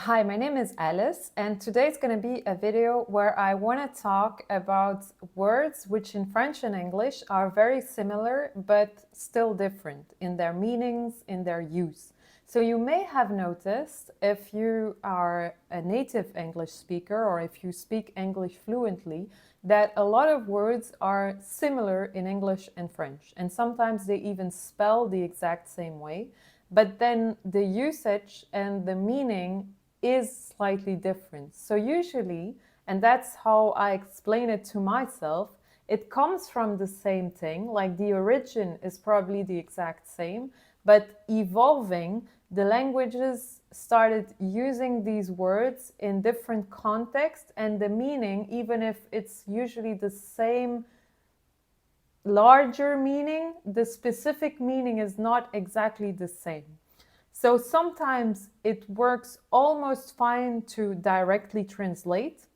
Hi, my name is Alice, and today is going to be a video where I want to talk about words which in French and English are very similar but still different in their meanings, in their use. So you may have noticed, if you are a native English speaker or if you speak English fluently, that a lot of words are similar in English and French, and sometimes they even spell the exact same way, but then the usage and the meaning is slightly different. So usually, and that's how I explain it to myself, it comes from the same thing, like the origin is probably the exact same, but evolving, the languages started using these words in different contexts, and the meaning, even if it's usually the same larger meaning, the specific meaning is not exactly the same. So sometimes it works almost fine to directly translate.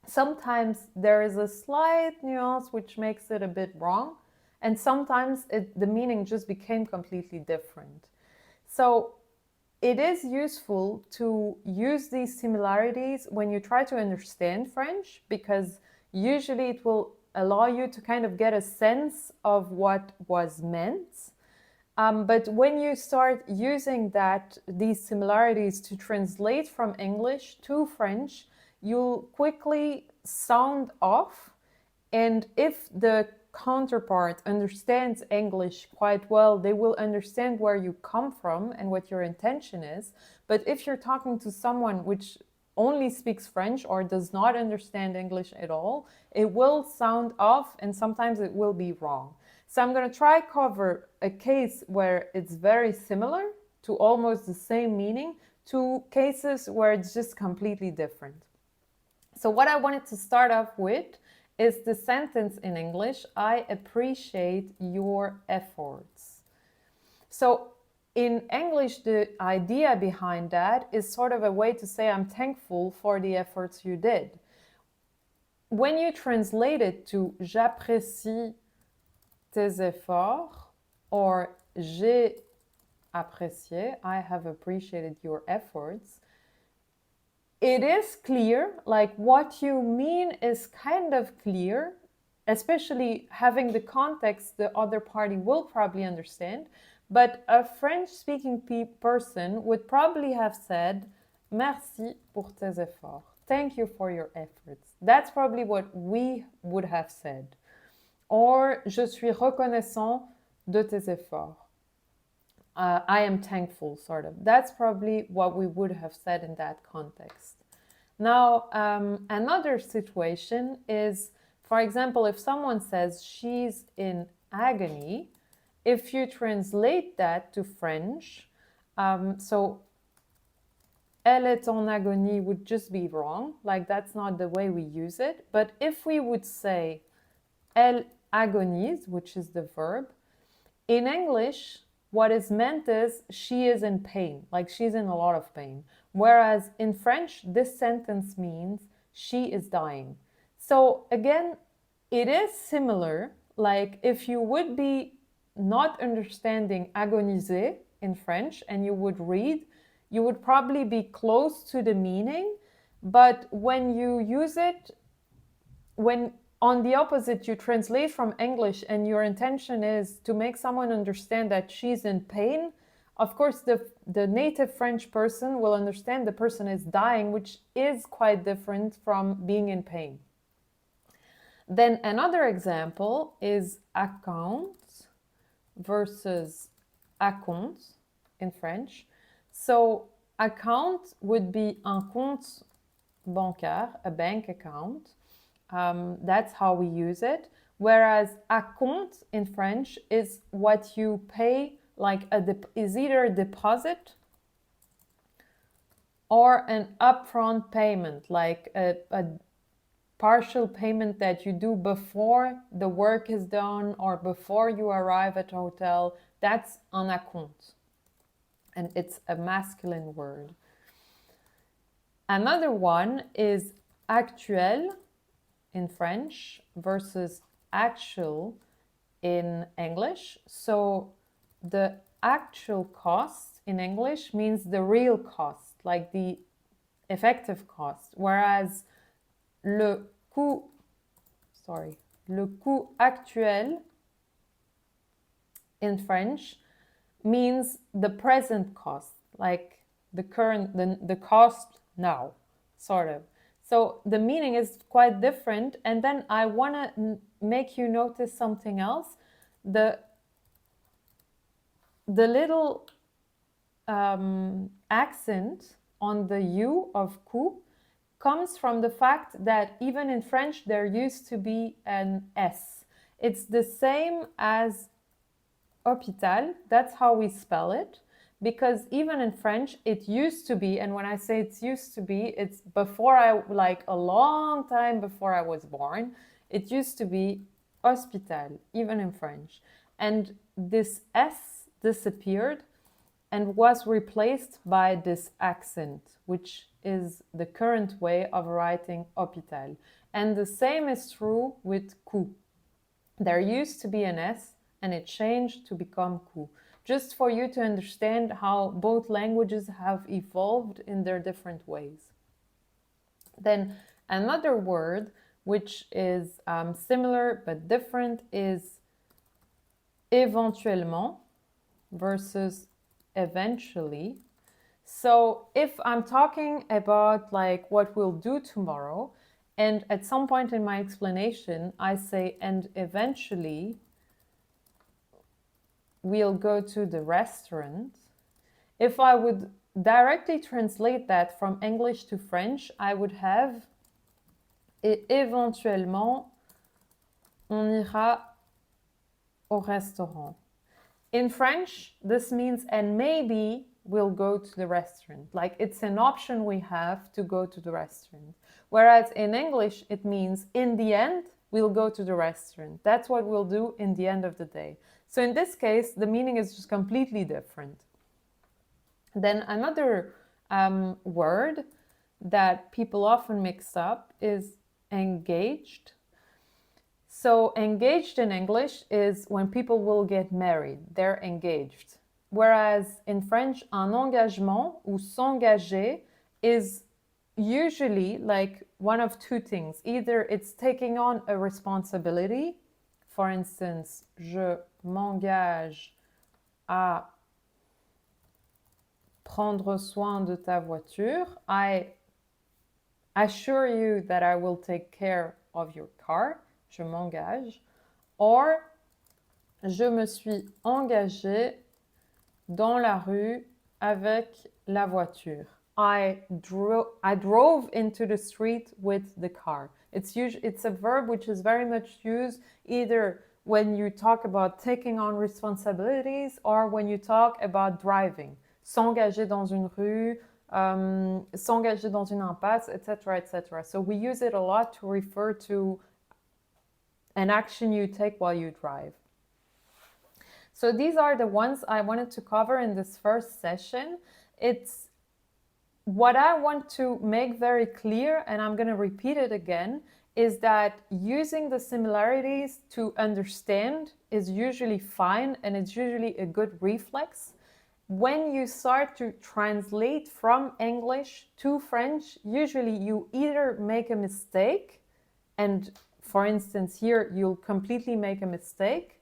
Sometimes there is a slight nuance which makes it a bit wrong. And sometimes the meaning just became completely different. So it is useful to use these similarities when you try to understand French, because usually it will allow you to kind of get a sense of what was meant. But when you start using these similarities to translate from English to French, you'll quickly sound off. And if the counterpart understands English quite well, they will understand where you come from and what your intention is. But if you're talking to someone which only speaks French or does not understand English at all, it will sound off and sometimes it will be wrong. So I'm going to try cover a case where it's very similar to almost the same meaning to cases where it's just completely different. So what I wanted to start off with is the sentence in English, I appreciate your efforts. So in English, the idea behind that is sort of a way to say I'm thankful for the efforts you did. When you translate it to j'apprécie tes efforts or j'ai apprécié, I have appreciated your efforts, it is clear, like what you mean is kind of clear, especially having the context the other party will probably understand. But a French-speaking person would probably have said, merci pour tes efforts. Thank you for your efforts. That's probably what we would have said. Or, je suis reconnaissant de tes efforts. I am thankful, sort of. That's probably what we would have said in that context. Now, another situation is, for example, if someone says she's in agony, if you translate that to French, so elle est en agonie would just be wrong, like that's not the way we use it. But if we would say elle agonise, which is the verb, in English, what is meant is she is in pain, like she's in a lot of pain. Whereas in French, this sentence means she is dying. So again, it is similar. Like if you would be not understanding agoniser in French and you would read, you would probably be close to the meaning. But when you use it, when on the opposite, you translate from English and your intention is to make someone understand that she's in pain, of course, the native French person will understand the person is dying, which is quite different from being in pain. Then another example is account versus acompte in French. So account would be un compte bancaire, a bank account. That's how we use it. Whereas acompte in French is what you pay, like is either a deposit or an upfront payment, like a partial payment that you do before the work is done or before you arrive at a hotel. That's un acompte. And it's a masculine word. Another one is actuel in French versus actual in English. So the actual cost in English means the real cost, like the effective cost, whereas le coût actuel in French means the present cost, like the current, the cost now, sort of. So the meaning is quite different. And then I want to make you notice something else. The little accent on the U of coup comes from the fact that even in French there used to be an S. It's the same as hôpital, that's how we spell it, because even in French it used to be, and when I say it's used to be, it's before like a long time before I was born, it used to be hospital, even in French. And this S disappeared and was replaced by this accent, which is the current way of writing hôpital. And the same is true with coup. There used to be an S and it changed to become coup. Just for you to understand how both languages have evolved in their different ways. Then another word which is similar but different is éventuellement versus eventually. So if I'm talking about like what we'll do tomorrow, and at some point in my explanation I say, and eventually we'll go to the restaurant. If I would directly translate that from English to French, I would have et éventuellement on ira au restaurant. In French, this means and maybe we'll go to the restaurant. Like it's an option we have to go to the restaurant. Whereas in English, it means in the end, we'll go to the restaurant. That's what we'll do in the end of the day. So in this case, the meaning is just completely different. Then another word that people often mix up is engaged. So engaged in English is when people will get married, they're engaged. Whereas in French, un engagement ou s'engager is usually like one of two things. Either it's taking on a responsibility. For instance, je m'engage à prendre soin de ta voiture. I assure you that I will take care of your car. Je m'engage. Or, je me suis engagé dans la rue avec la voiture. I drove into the street with the car. It's a verb which is very much used either when you talk about taking on responsibilities or when you talk about driving. S'engager dans une rue, s'engager dans une impasse, etc., etc. So we use it a lot to refer to an action you take while you drive. So these are the ones I wanted to cover in this first session. It's what I want to make very clear, and I'm going to repeat it again, is that using the similarities to understand is usually fine and it's usually a good reflex. When you start to translate from English to French, usually you either make a mistake, and for instance here you'll completely make a mistake,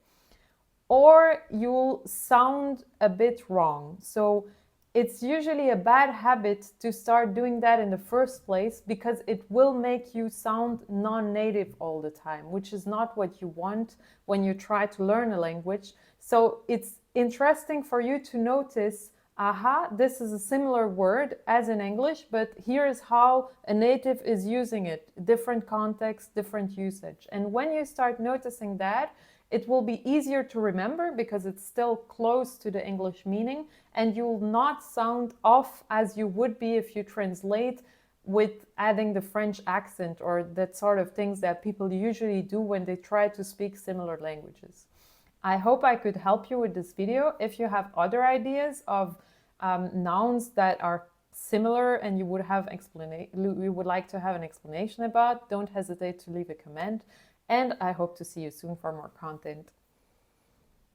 or you'll sound a bit wrong. So it's usually a bad habit to start doing that in the first place because it will make you sound non-native all the time, which is not what you want when you try to learn a language. So it's interesting for you to notice, aha, this is a similar word as in English, but here is how a native is using it. Different context, different usage. And when you start noticing that, it will be easier to remember because it's still close to the English meaning, and you will not sound off as you would be if you translate with adding the French accent or that sort of things that people usually do when they try to speak similar languages. I hope I could help you with this video. If you have other ideas of nouns that are similar and you would like to have an explanation about, don't hesitate to leave a comment. And I hope to see you soon for more content.